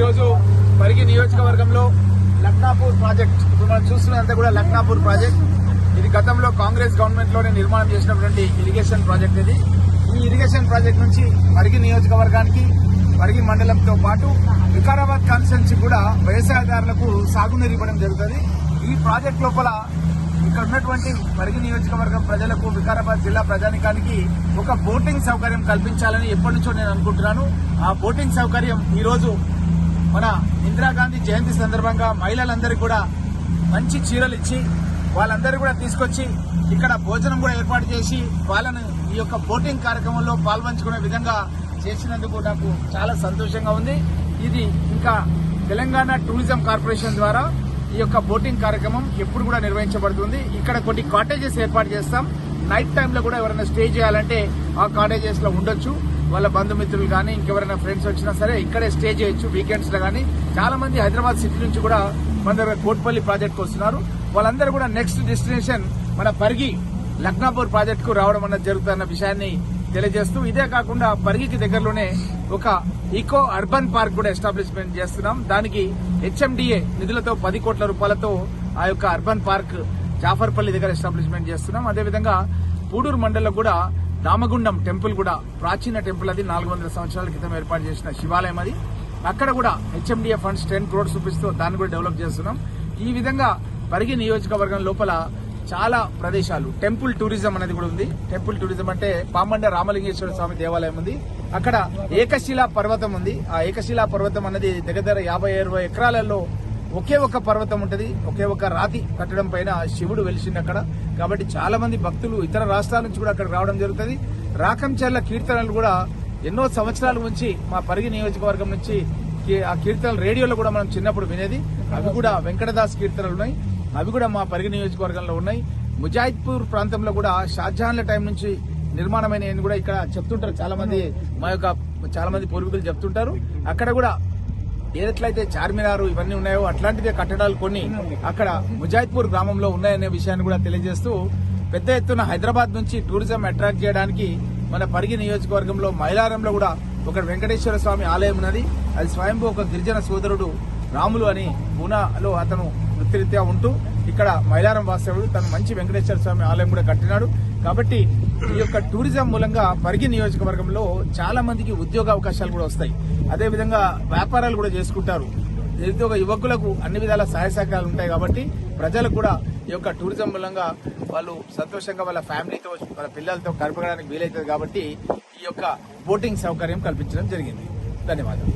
ఈరోజు పరిగి నియోజకవర్గంలో లక్నాపూర్ ప్రాజెక్ట్ ఇప్పుడు మనం చూస్తున్నంతా కూడా లక్నాపూర్ ప్రాజెక్ట్. ఇది గతంలో కాంగ్రెస్ గవర్నమెంట్ లోనే నిర్మాణం చేసినటువంటి ఇరిగేషన్ ప్రాజెక్ట్. ఇది ఈ ఇరిగేషన్ ప్రాజెక్ట్ నుంచి పరిగి నియోజకవర్గానికి పరిగి మండలంతో పాటు వికారాబాద్ కాన్స్టిట్యున్సీ కూడా వ్యవసాయదారులకు సాగునీరు ఇవ్వడం జరుగుతుంది. ఈ ప్రాజెక్ట్ లోపల ఇక్కడ ఉన్నటువంటి పరిగి నియోజకవర్గం ప్రజలకు, వికారాబాద్ జిల్లా ప్రజానికానికి ఒక బోటింగ్ సౌకర్యం కల్పించాలని ఎప్పటి నుంచో నేను అనుకుంటున్నాను. ఆ బోటింగ్ సౌకర్యం ఈ రోజు మన ఇందిరాగాంధీ జయంతి సందర్భంగా మహిళలందరికీ కూడా మంచి చీరలు ఇచ్చి వాళ్ళందరూ కూడా తీసుకొచ్చి ఇక్కడ భోజనం కూడా ఏర్పాటు చేసి వాళ్ళను ఈ యొక్క బోటింగ్ కార్యక్రమంలో పాల్పంచుకునే విధంగా చేసినందుకు నాకు చాలా సంతోషంగా ఉంది. ఇది ఇంకా తెలంగాణ టూరిజం కార్పొరేషన్ ద్వారా ఈ యొక్క బోటింగ్ కార్యక్రమం ఎప్పుడు కూడా నిర్వహించబడుతుంది. ఇక్కడ కొన్ని కాటేజెస్ ఏర్పాటు చేస్తాం. నైట్ టైంలో కూడా ఎవరైనా స్టే చేయాలంటే ఆ కాటేజెస్ లో ఉండొచ్చు. వాళ్ళ బంధుమిత్రులు కానీ ఇంకెవరైనా ఫ్రెండ్స్ వచ్చినా సరే ఇక్కడే స్టే చేయొచ్చు వీకెండ్స్ లో. కానీ చాలా మంది హైదరాబాద్ సిటీ నుంచి కూడా మన దగ్గర కోట్పల్లి ప్రాజెక్ట్ వస్తున్నారు. వాళ్ళందరూ కూడా నెక్స్ట్ డెస్టినేషన్ మన పరిగి లక్నాపూర్ ప్రాజెక్ట్ కు రావడం అన్నది జరుగుతున్న విషయాన్ని తెలియజేస్తూ, ఇదే కాకుండా పరిగికి దగ్గరలోనే ఒక ఈకో అర్బన్ పార్క్ కూడా ఎస్టాబ్లిష్మెంట్ చేస్తున్నాం. దానికి హెచ్ఎండిఏ నిధులతో 10 కోట్ల రూపాయలతో ఆ యొక్క అర్బన్ పార్క్ జాఫర్పల్లి దగ్గర ఎస్టాబ్లిష్మెంట్ చేస్తున్నాం. అదేవిధంగా పూడూరు మండలంలో కూడా రామగుండం టెంపుల్ కూడా ప్రాచీన టెంపుల్. అది 400 సంవత్సరాల క్రితం ఏర్పాటు చేసిన శివాలయం. అది అక్కడ కూడా హెచ్ఎండిఏ ఫండ్స్ 10 crores చూపిస్తూ దాన్ని కూడా డెవలప్ చేస్తున్నాం. ఈ విధంగా పరిగి నియోజకవర్గం లోపల చాలా ప్రదేశాలు టెంపుల్ టూరిజం అనేది కూడా ఉంది. టెంపుల్ టూరిజం అంటే పామండ రామలింగేశ్వర స్వామి దేవాలయం ఉంది. అక్కడ ఏకశిలా పర్వతం ఉంది. ఆ ఏకశిలా పర్వతం అనేది దగ్గర 50-60 ఎకరాలలో ఒకే ఒక పర్వతం ఉంటది. ఒకే ఒక రాతి కట్టడం పైన శివుడు వెలిసింది అక్కడ. కాబట్టి చాలా మంది భక్తులు ఇతర రాష్ట్రాల నుంచి కూడా అక్కడ రావడం జరుగుతుంది. రాకంచర్ల కీర్తనలు కూడా ఎన్నో సంవత్సరాల నుంచి మా పరిగి నియోజకవర్గం నుంచి ఆ కీర్తనలు రేడియోలో కూడా మనం చిన్నప్పుడు వినేది. అవి కూడా వెంకటదాస్ కీర్తనలు ఉన్నాయి. అవి కూడా మా పరిగి నియోజకవర్గంలో ఉన్నాయి. ముజాహిద్పూర్ ప్రాంతంలో కూడా షాజహాన్ల టైం నుంచి నిర్మాణమైన కూడా ఇక్కడ చెప్తుంటారు చాలా మంది. మా యొక్క చాలా మంది పూర్వీకులు చెప్తుంటారు. అక్కడ కూడా ఏదట్లయితే చార్మినార్ ఇవన్నీ ఉన్నాయో అట్లాంటిదే కట్టడాలు కొన్ని అక్కడ ముజాహిద్పూర్ గ్రామంలో ఉన్నాయనే విషయాన్ని కూడా తెలియజేస్తూ, పెద్ద ఎత్తున హైదరాబాద్ నుంచి టూరిజం అట్రాక్ట్ చేయడానికి మన పరిగి నియోజకవర్గంలో మైలారంలో కూడా ఒక వెంకటేశ్వర స్వామి ఆలయం ఉన్నది. అది స్వయంభూ ఒక గిరిజన సోదరుడు రాములు అని పూనాలో అతను వృత్తిరీత్యా ఉంటూ ఇక్కడ మైలారం వాస్తవుడు తను మంచి వెంకటేశ్వర స్వామి ఆలయం కూడా కట్టినాడు. కాబట్టి ఈ యొక్క టూరిజం మూలంగా పరిగి నియోజకవర్గంలో చాలా మందికి ఉద్యోగ అవకాశాలు కూడా వస్తాయి. అదేవిధంగా వ్యాపారాలు కూడా చేసుకుంటారు. నిరుద్యోగ యువకులకు అన్ని విధాల సహాయ సహకారాలు ఉంటాయి. కాబట్టి ప్రజలకు కూడా ఈ యొక్క టూరిజం మూలంగా వాళ్ళు సంతోషంగా వాళ్ళ ఫ్యామిలీతో వాళ్ళ పిల్లలతో గడపడానికి వీలవుతుంది. కాబట్టి ఈ యొక్క బోటింగ్ సౌకర్యం కల్పించడం జరిగింది. ధన్యవాదాలు.